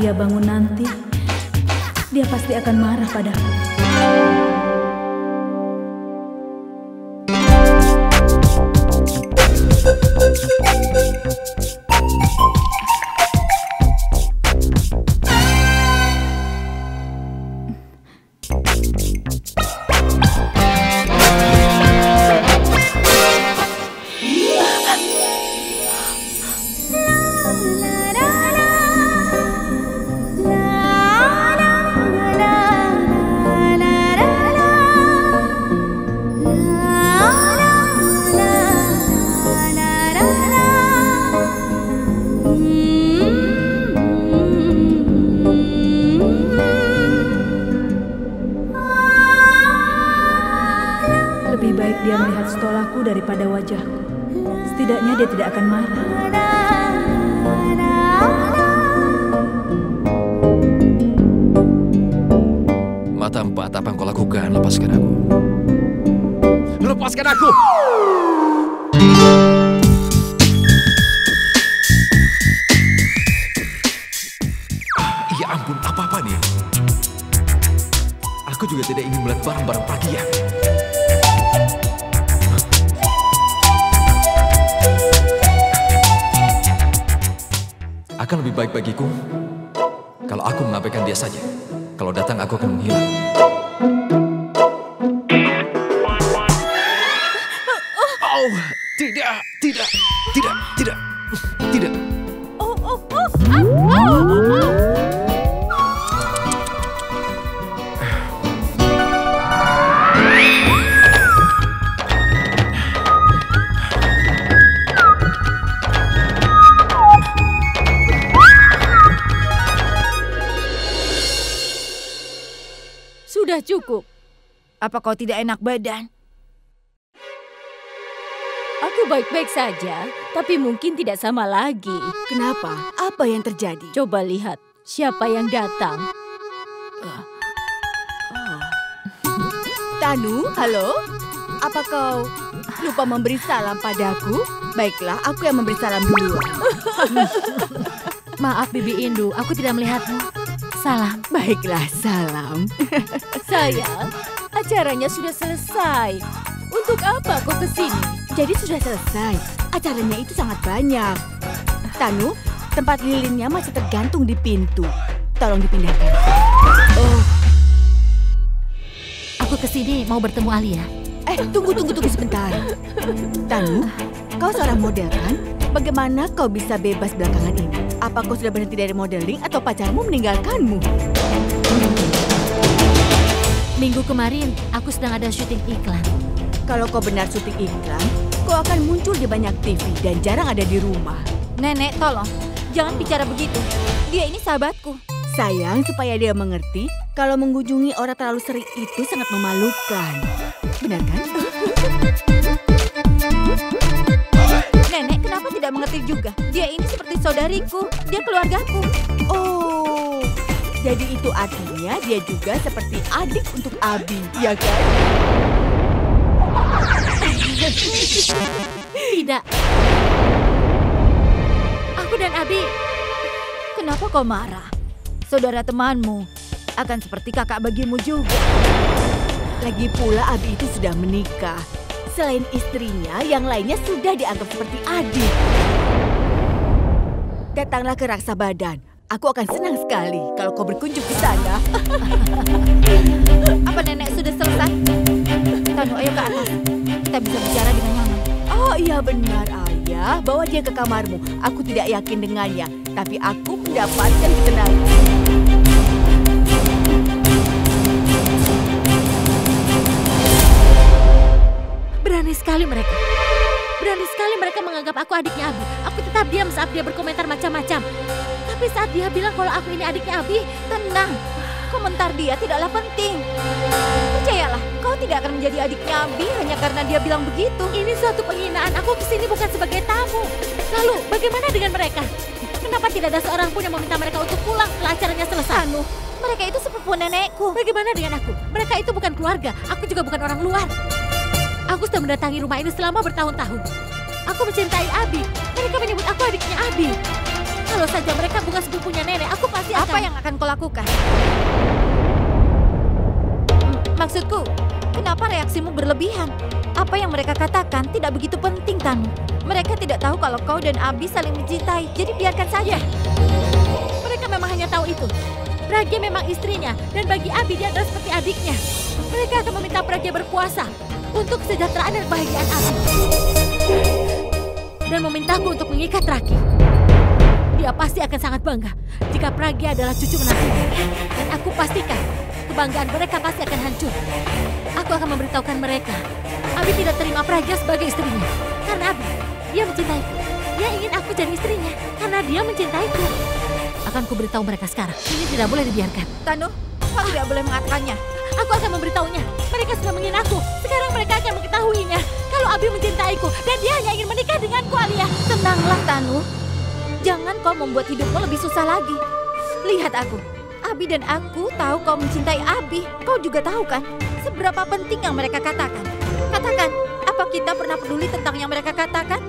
dia bangun nanti, dia pasti akan marah padaku. Lebih baik dia melihat stolaku daripada wajahku. Setidaknya dia tidak akan marah. Mata empat, apa yang kau lakukan? Lepaskan aku. Lepaskan aku! Ya ampun, apa-apa nih? Aku juga tidak ingin melihat barang-barang Pragya. Akan lebih baik bagiku kalau aku mengabaikan dia saja. Kalau datang aku akan menghilang. Oh, tidak. Sudah cukup. Apa kau tidak enak badan? Aku baik-baik saja, tapi mungkin tidak sama lagi. Kenapa? Apa yang terjadi? Coba lihat, siapa yang datang? Tanu, halo? Apa kau lupa memberi salam padaku? Baiklah, aku yang memberi salam duluan. Maaf Bibi Indu, aku tidak melihatmu. Salam. Baiklah, salam. Sayang, acaranya sudah selesai. Untuk apa kau kesini? Jadi sudah selesai. Acaranya itu sangat banyak. Tanu, tempat lilinnya masih tergantung di pintu. Tolong dipindahkan. Oh. Aku kesini mau bertemu Alia. Tunggu sebentar. Tanu, kau seorang model kan? Bagaimana kau bisa bebas belakangan ini? Apa kau sudah berhenti dari modeling atau pacarmu meninggalkanmu? Minggu kemarin, aku sedang ada syuting iklan. Kalau kau benar syuting iklan, kau akan muncul di banyak TV dan jarang ada di rumah. Nenek, tolong. Jangan bicara begitu. Dia ini sahabatku. Sayang, supaya dia mengerti, kalau mengunjungi orang terlalu sering itu sangat memalukan. Benar kan? Nenek, kenapa tidak mengerti juga? Dia ini seperti saudariku. Dia keluargaku. Oh, jadi itu artinya dia juga seperti adik untuk Abi, ya kan? Tidak. Aku dan Abi. Kenapa kau marah? Saudara temanmu akan seperti kakak bagimu juga. Lagi pula Abi itu sudah menikah. Selain istrinya, yang lainnya sudah dianggap seperti adik. Datanglah ke Raksa Badan. Aku akan senang sekali kalau kau berkunjung ke sana. Apa nenek sudah selesai? Tanu, ayo ke atas. Kita bisa bicara dengan nyaman. Oh iya benar, Ayah. Bawa dia ke kamarmu. Aku tidak yakin dengannya, tapi aku mendapatkan ketenangan. Berani sekali mereka. Berani sekali mereka menganggap aku adiknya Abi. Aku tetap diam saat dia berkomentar macam-macam. Tapi saat dia bilang kalau aku ini adiknya Abi, tenang. Komentar dia tidaklah penting. Percayalah, kau tidak akan menjadi adiknya Abi hanya karena dia bilang begitu. Ini suatu penghinaan. Aku kesini bukan sebagai tamu. Lalu, bagaimana dengan mereka? Kenapa tidak ada seorang pun yang meminta mereka untuk pulang setelah acaranya selesai? Anu, mereka itu sepupu nenekku. Bagaimana dengan aku? Mereka itu bukan keluarga. Aku juga bukan orang luar. Aku sudah mendatangi rumah ini selama bertahun-tahun. Aku mencintai Abi. Mereka menyebut aku adiknya Abi. Kalau saja mereka bukan sepupunya nenek, aku pasti akan akan kau lakukan? Maksudku, kenapa reaksimu berlebihan? Apa yang mereka katakan tidak begitu penting, Tanu. Mereka tidak tahu kalau kau dan Abi saling mencintai, jadi biarkan saja. Mereka memang hanya tahu itu. Pragya memang istrinya, dan bagi Abi dia adalah seperti adiknya. Mereka akan meminta Pragya berpuasa untuk kesejahteraan dan kebahagiaan Abi. Dan memintaku untuk mengikat Raki. Dia pasti akan sangat bangga jika Pragya adalah cucu menantunya. Dan aku pastikan kebanggaan mereka pasti akan hancur. Aku akan memberitahukan mereka. Abi tidak terima Pragya sebagai istrinya. Karena Abi, dia mencintaiku. Dia ingin aku jadi istrinya karena dia mencintaiku. Akan ku beritahu mereka sekarang. Ini tidak boleh dibiarkan. Tanu, kau tidak boleh mengatakannya. Aku akan memberitahunya. Mereka sudah menghina aku. Sekarang mereka akan mengetahuinya. Kalau Abi mencintaiku dan dia hanya ingin menikah denganku, Alia. Tenanglah, Tanu. Jangan kau membuat hidupmu lebih susah lagi. Lihat aku. Abi dan aku tahu kau mencintai Abi. Kau juga tahu kan seberapa penting yang mereka katakan. Katakan, apa kita pernah peduli tentang yang mereka katakan?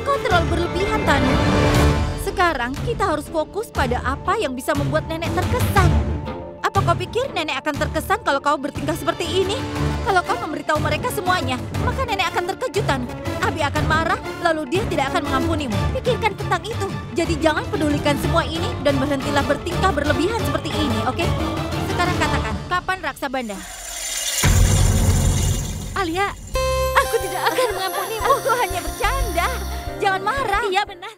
Kau terlalu berlebihan, Tanu. Sekarang kita harus fokus pada apa yang bisa membuat nenek terkesan. Apa kau pikir nenek akan terkesan kalau kau bertingkah seperti ini? Kalau kau memberitahu mereka semuanya, maka nenek akan terkejut, Tanu. Abi akan marah, lalu dia tidak akan mengampunimu. Pikirkan tentang itu. Jadi jangan pedulikan semua ini dan berhentilah bertingkah berlebihan seperti ini, oke? Sekarang katakan, kapan Raksa Banda? Alia, aku tidak akan mengampunimu. Aku hanya bercanda. Jangan marah. Iya, benar.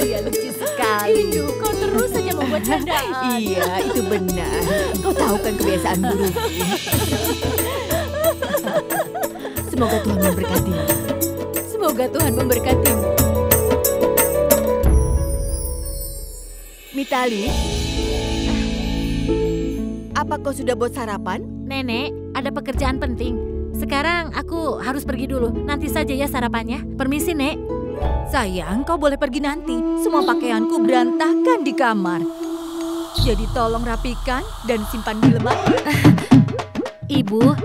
Dia lucu sekali. Rindu, kau terus saja membuat candaan. Iya, itu benar. Kau tahu kan kebiasaan buruk. Semoga Tuhan memberkatimu. Semoga Tuhan memberkatimu. Mitali, apa kau sudah buat sarapan? Nenek, ada pekerjaan penting. Sekarang aku harus pergi dulu. Nanti saja ya sarapannya. Permisi, Nek. Sayang, kau boleh pergi nanti. Semua pakaianku berantakan di kamar. Jadi tolong rapikan dan simpan di lemari. Ibu,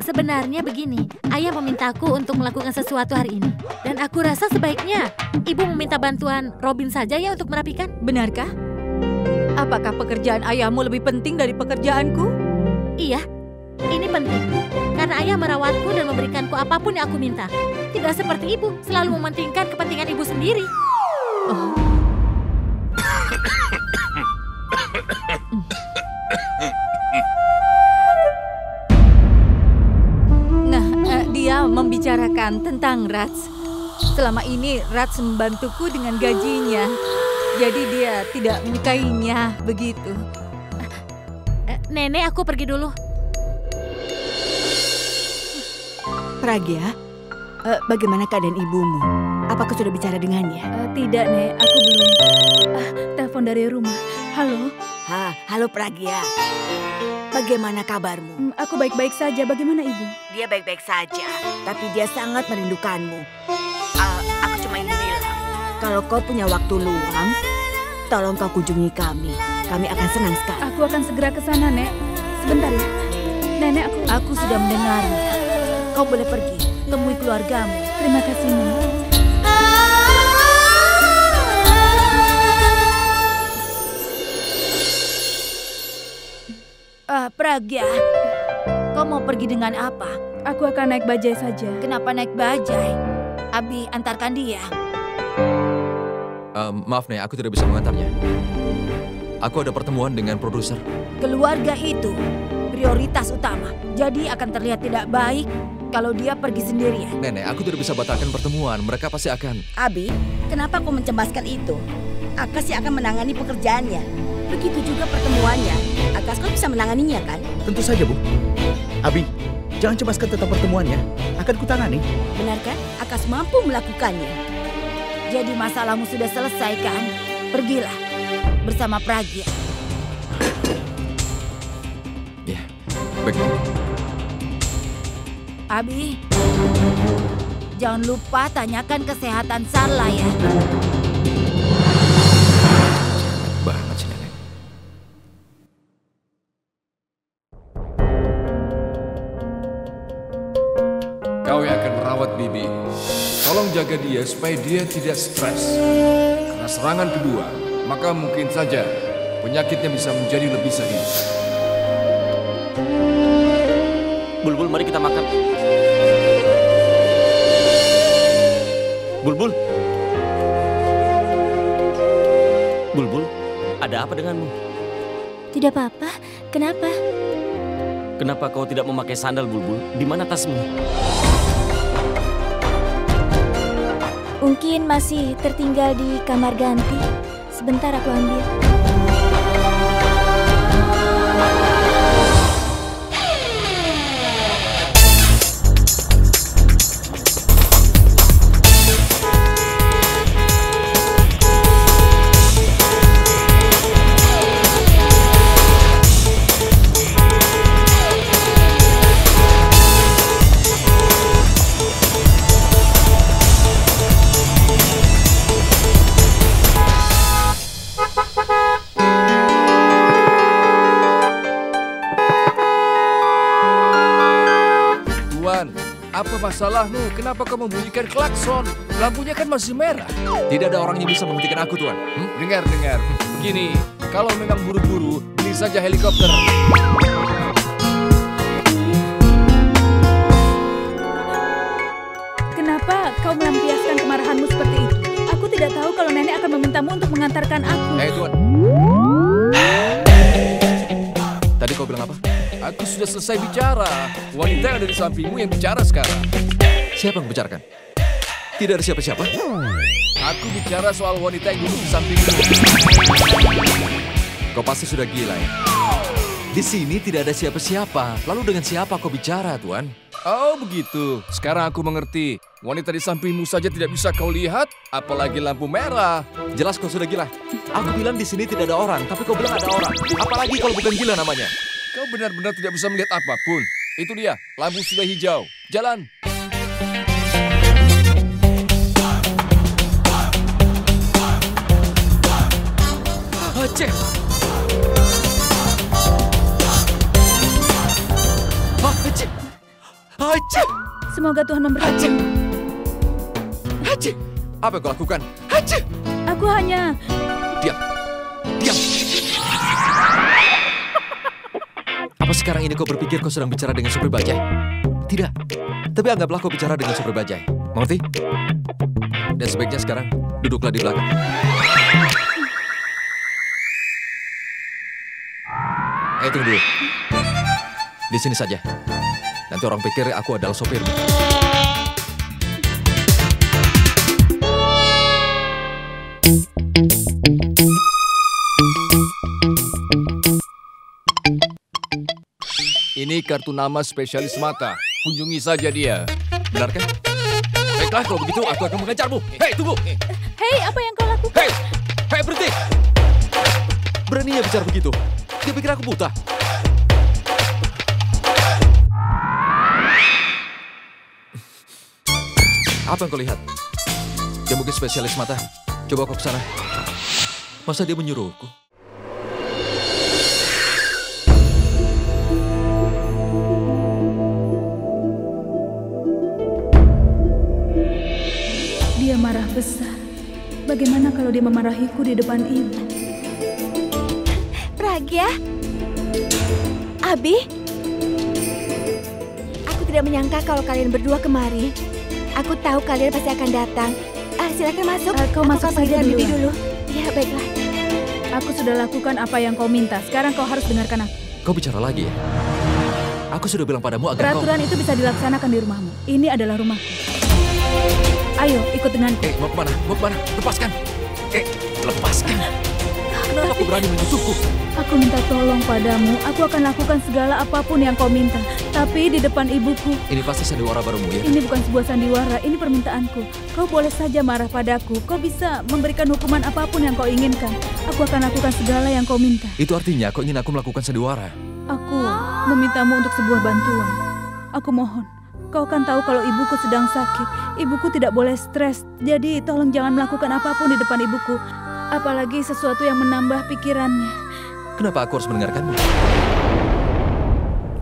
sebenarnya begini. Ayah memintaku untuk melakukan sesuatu hari ini. Dan aku rasa sebaiknya Ibu meminta bantuan Robin saja ya untuk merapikan. Benarkah? Apakah pekerjaan ayahmu lebih penting dari pekerjaanku? Iya, ini penting. Karena ayah merawatku dan memberikanku apapun yang aku minta. Tidak seperti ibu, selalu mementingkan kepentingan ibu sendiri. Oh. Nah, dia membicarakan tentang Rats. Selama ini Rats membantuku dengan gajinya. Jadi dia tidak menyukainya begitu. Nenek, aku pergi dulu. Pragya, bagaimana keadaan ibumu? Apakah sudah bicara dengannya? Tidak, Nek. Aku belum. Telepon dari rumah. Halo? Halo Pragya. Bagaimana kabarmu? Aku baik-baik saja. Bagaimana ibu? Dia baik-baik saja, tapi dia sangat merindukanmu. Aku cuma ingin bilang, kalau kau punya waktu luang, tolong kau kunjungi kami. Kami akan senang sekali. Aku akan segera ke sana, Nek. Sebentar ya. Nenek, Aku sudah mendengarnya. Kau boleh pergi, temui keluargamu. terima kasih, Nek. Pragya, kau mau pergi dengan apa? Aku akan naik bajai saja. Kenapa naik bajai? Abi, antarkan dia. Maaf nih, aku tidak bisa mengantarnya. Aku ada pertemuan dengan produser. Keluarga itu prioritas utama. Jadi akan terlihat tidak baik kalau dia pergi sendirian. Nenek, aku tidak bisa batalkan pertemuan. Mereka pasti akan... Abi, kenapa kau mencemaskan itu? Akas yang akan menangani pekerjaannya. Begitu juga pertemuannya. Akas kau bisa menanganinya kan? Tentu saja, Bu. Abi, jangan cemaskan tentang pertemuannya. Akan kutangani. Benar kan? Akas mampu melakukannya. Jadi masalahmu sudah selesai kan? Pergilah bersama Pragya. Ya, baik. Abi, jangan lupa tanyakan kesehatan Sarla ya. Banget sih, Nenek. Kau yang akan merawat Bibi. Tolong jaga dia supaya dia tidak stres. Karena serangan kedua, maka mungkin saja penyakitnya bisa menjadi lebih serius. Bulbul, mari kita makan. Bulbul. Bulbul, ada apa denganmu? Tidak apa-apa. Kenapa? Kenapa kau tidak memakai sandal, Bulbul? Di mana tasmu? Mungkin masih tertinggal di kamar ganti. Sebentar aku ambil. Apa masalahmu? Kenapa kau membunyikan klakson? Lampunya kan masih merah. Tidak ada orang yang bisa menghentikan aku, Tuan. Dengar. Begini, kalau memang buru-buru, beli saja helikopter. Kenapa kau melampiaskan kemarahanmu seperti itu? Aku tidak tahu kalau nenek akan memintamu untuk mengantarkan aku. Tuan. Tadi kau bilang apa? Aku sudah selesai bicara. Wanita yang ada di sampingmu yang bicara sekarang. Siapa yang membicarakan? Tidak ada siapa-siapa. Aku bicara soal wanita yang duduk di sampingmu. Kau pasti sudah gila ya? Di sini tidak ada siapa-siapa. Lalu dengan siapa kau bicara, Tuan? Oh begitu. Sekarang aku mengerti. Wanita di sampingmu saja tidak bisa kau lihat, apalagi lampu merah. Jelas kau sudah gila. Aku bilang di sini tidak ada orang, tapi kau bilang ada orang. Apalagi kalau bukan gila namanya. Kau benar-benar tidak bisa melihat apapun. Itu dia, lampu sudah hijau. Jalan. Aceh. Aceh. Semoga Tuhan memberkati. Aceh. Apa yang kau lakukan? Aceh. Aku hanya... Diam. Apa sekarang ini kau berpikir kau sedang bicara dengan supir bajai? Tidak. Tapi anggaplah kau bicara dengan supir bajai. Mengerti? Dan sebaiknya sekarang duduklah di belakang. Tunggu dulu. Di sini saja. Nanti orang pikir aku adalah sopirmu. Ini kartu nama spesialis mata. Kunjungi saja dia. Benarkah? Baiklah, kalau begitu aku akan mengejarmu. Hei, tunggu! Hei, apa yang kau lakukan? Hei, berhenti! Beraninya bicara begitu. Dia pikir aku buta. Apa yang kau lihat? Dia mungkin spesialis mata. Coba kau ke sana. Masa dia menyuruhku? Dia marah besar. Bagaimana kalau dia memarahiku di depan ibu? Pragya? Abi? Aku tidak menyangka kalau kalian berdua kemari. Aku tahu kalian pasti akan datang. Silakan masuk. Kau masuk saja Bibi dulu. Ya, baiklah. Aku sudah lakukan apa yang kau minta. Sekarang kau harus dengarkan aku. Kau bicara lagi ya? Aku sudah bilang padamu agar kau... Peraturan itu bisa dilaksanakan di rumahmu. Ini adalah rumahku. Ayo, ikut denganku. Mau kemana? Mau kemana? Lepaskan! Lepaskan! Kenapa kau berani menyentuhku? Aku minta tolong padamu. Aku akan lakukan segala apapun yang kau minta. Tapi di depan ibuku. Ini pasti sandiwara barumu ya? Ini bukan sebuah sandiwara, ini permintaanku. Kau boleh saja marah padaku. Kau bisa memberikan hukuman apapun yang kau inginkan. Aku akan lakukan segala yang kau minta. Itu artinya kau ingin aku melakukan sandiwara? Aku memintamu untuk sebuah bantuan. Aku mohon. Kau kan tahu kalau ibuku sedang sakit. Ibuku tidak boleh stres. Jadi tolong jangan melakukan apapun di depan ibuku. Apalagi sesuatu yang menambah pikirannya. Kenapa aku harus mendengarkanmu?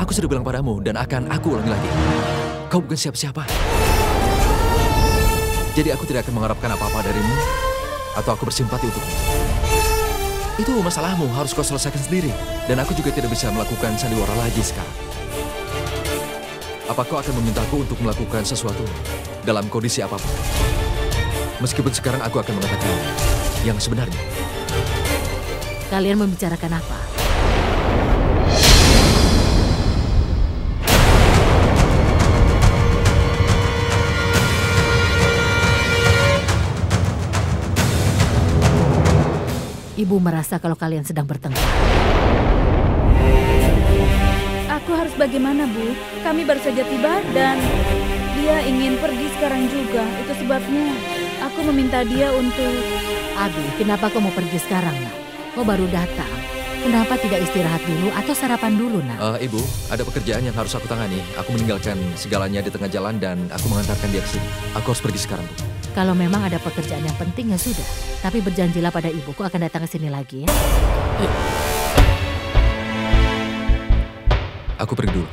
Aku sudah bilang padamu dan akan aku ulangi lagi. Kau bukan siapa-siapa. Jadi aku tidak akan mengharapkan apa-apa darimu atau aku bersimpati untukmu. Itu masalahmu, harus kau selesaikan sendiri. Dan aku juga tidak bisa melakukan sandiwara lagi sekarang. Apa kau akan memintaku untuk melakukan sesuatu dalam kondisi apapun? Meskipun sekarang aku akan mengatakan yang sebenarnya. Kalian membicarakan apa? Ibu merasa kalau kalian sedang bertengkar. Aku harus bagaimana, Bu? Kami baru saja tiba dan dia ingin pergi sekarang juga. Itu sebabnya aku meminta dia untuk... Abi, kenapa kau mau pergi sekarang, nak? Kau baru datang. Kenapa tidak istirahat dulu atau sarapan dulu, nak? Ibu, ada pekerjaan yang harus aku tangani. Aku meninggalkan segalanya di tengah jalan dan aku mengantarkan dia ke sini. Aku harus pergi sekarang, Bu. Kalau memang ada pekerjaan yang penting ya sudah. Tapi berjanjilah pada ibuku akan datang ke sini lagi ya. Aku pergi dulu.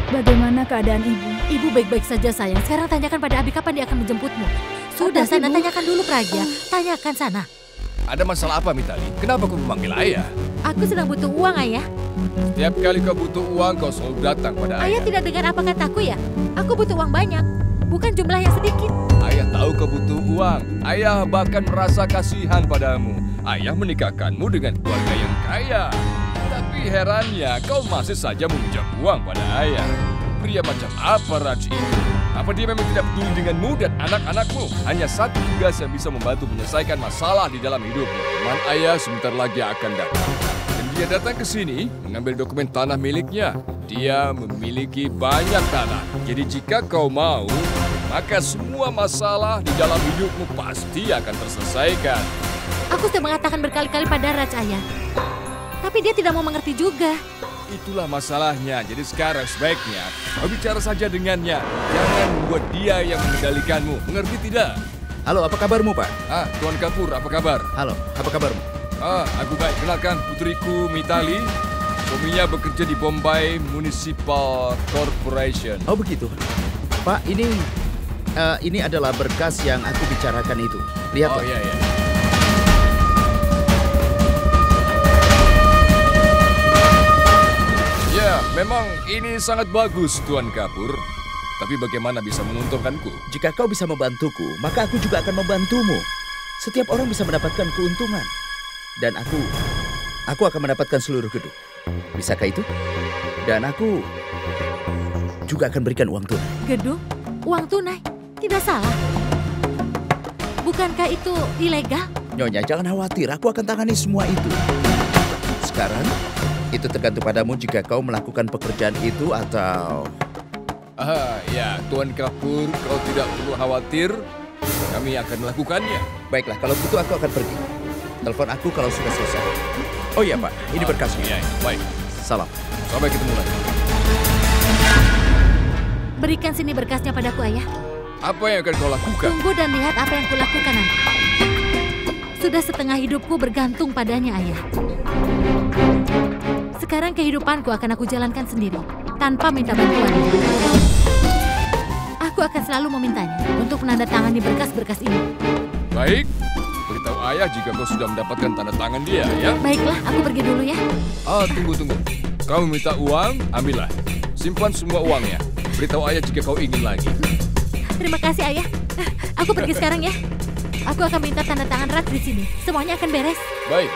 Bagaimana keadaan Ibu? Ibu baik-baik saja sayang. Sekarang tanyakan pada Abi kapan dia akan menjemputmu. Sudah sana, tanyakan dulu Pragya. Tanyakan sana. Ada masalah apa, Mitali? Kenapa kau memanggil ayah? Aku sedang butuh uang, Ayah. Setiap kali kau butuh uang, kau selalu datang pada ayah. Ayah tidak dengar apa kataku ya? Aku butuh uang banyak. Bukan jumlah yang sedikit. Ayah tahu kau butuh uang. Ayah bahkan merasa kasihan padamu. Ayah menikahkanmu dengan keluarga yang kaya. Tapi herannya kau masih saja meminjam uang pada ayah. Pria macam apa Raj itu? Apa dia memang tidak peduli denganmu dan anak-anakmu? Hanya satu tugas yang bisa membantu menyelesaikan masalah di dalam hidupmu. Teman ayah sebentar lagi akan datang. Dan dia datang ke sini mengambil dokumen tanah miliknya. Dia memiliki banyak tanah. Jadi jika kau mau, maka semua masalah di dalam hidupmu pasti akan terselesaikan. Aku sudah mengatakan berkali-kali pada Raj, Ayah. Tapi dia tidak mau mengerti juga. Itulah masalahnya. Jadi sekarang sebaiknya kau bicara saja dengannya. Jangan membuat dia yang mengendalikanmu. Mengerti tidak? Halo, apa kabarmu, Pak? Tuan Kapur, apa kabar? Halo, apa kabarmu? Aku baik. Kenalkan putriku Mitali. Suaminya bekerja di Bombay Municipal Corporation. Oh begitu. Pak, ini adalah berkas yang aku bicarakan itu. Lihat, Pak. Iya. Ya, memang ini sangat bagus, Tuan Kapur. Tapi bagaimana bisa menguntungkanku? Jika kau bisa membantuku, maka aku juga akan membantumu. Setiap orang bisa mendapatkan keuntungan. Dan aku akan mendapatkan seluruh gedung. Bisakah itu? Dan aku juga akan berikan uang tunai. Gedung? Uang tunai? Tidak salah. Bukankah itu ilegal? Nyonya, jangan khawatir. Aku akan tangani semua itu. Sekarang, itu tergantung padamu jika kau melakukan pekerjaan itu atau... Ya, Tuan Kapur, kau tidak perlu khawatir. Kami akan melakukannya. Baiklah, kalau begitu aku akan pergi. Telepon aku kalau sudah selesai. Oh iya, Pak. Ini berkasnya. Iya, baik. Salam. Sampai ketemu lagi. Berikan sini berkasnya padaku, Ayah. Apa yang akan kau lakukan? Tunggu dan lihat apa yang kulakukan nanti. Sudah setengah hidupku bergantung padanya, Ayah. Sekarang kehidupanku akan aku jalankan sendiri, tanpa minta bantuan. Aku akan selalu memintanya untuk menandatangani berkas-berkas ini. Baik, beritahu ayah jika kau sudah mendapatkan tanda tangan dia, ya? Baiklah, aku pergi dulu ya. Tunggu. Kamu minta uang, ambillah. Simpan semua uangnya. Beritahu ayah jika kau ingin lagi. Terima kasih, Ayah. Aku pergi sekarang ya. Aku akan minta tanda tangan Raj di sini. Semuanya akan beres. Baik.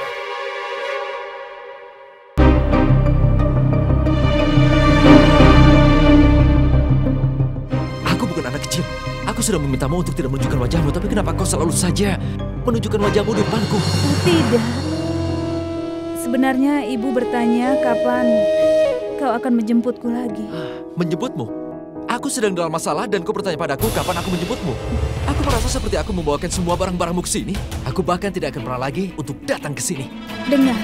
Aku bukan anak kecil. Aku sudah memintamu untuk tidak menunjukkan wajahmu, tapi kenapa kau selalu saja menunjukkan wajahmu di depanku? Tidak. Sebenarnya Ibu bertanya kapan kau akan menjemputku lagi. Menjemputmu? Aku sedang dalam masalah dan kau bertanya padaku kapan aku menjemputmu. Aku merasa seperti aku membawakan semua barang-barangmu ke sini. Aku bahkan tidak akan pernah lagi untuk datang ke sini. Dengar.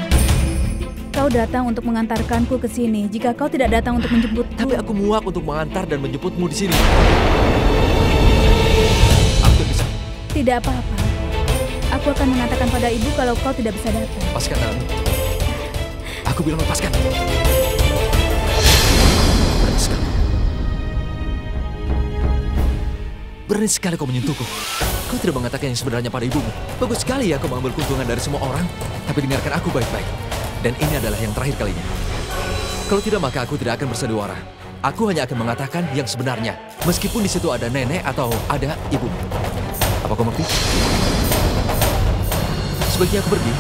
Kau datang untuk mengantarkanku ke sini. Jika kau tidak datang untuk menjemputku... Tapi aku muak untuk mengantar dan menjemputmu di sini. Aku bisa. Tidak apa-apa. Aku akan mengatakan pada ibu kalau kau tidak bisa datang. Lepaskan tanganmu. Aku bilang lepaskan. Berani sekali kau menyentuhku. Kau tidak mengatakan yang sebenarnya pada ibumu. Bagus sekali ya kau mengambil keuntungan dari semua orang. Tapi dengarkan aku baik-baik. Dan ini adalah yang terakhir kalinya. Kalau tidak, maka aku tidak akan bersandiwara. Aku hanya akan mengatakan yang sebenarnya. Meskipun di situ ada nenek atau ada ibumu. Apa kau mengerti? Sebaiknya aku pergi.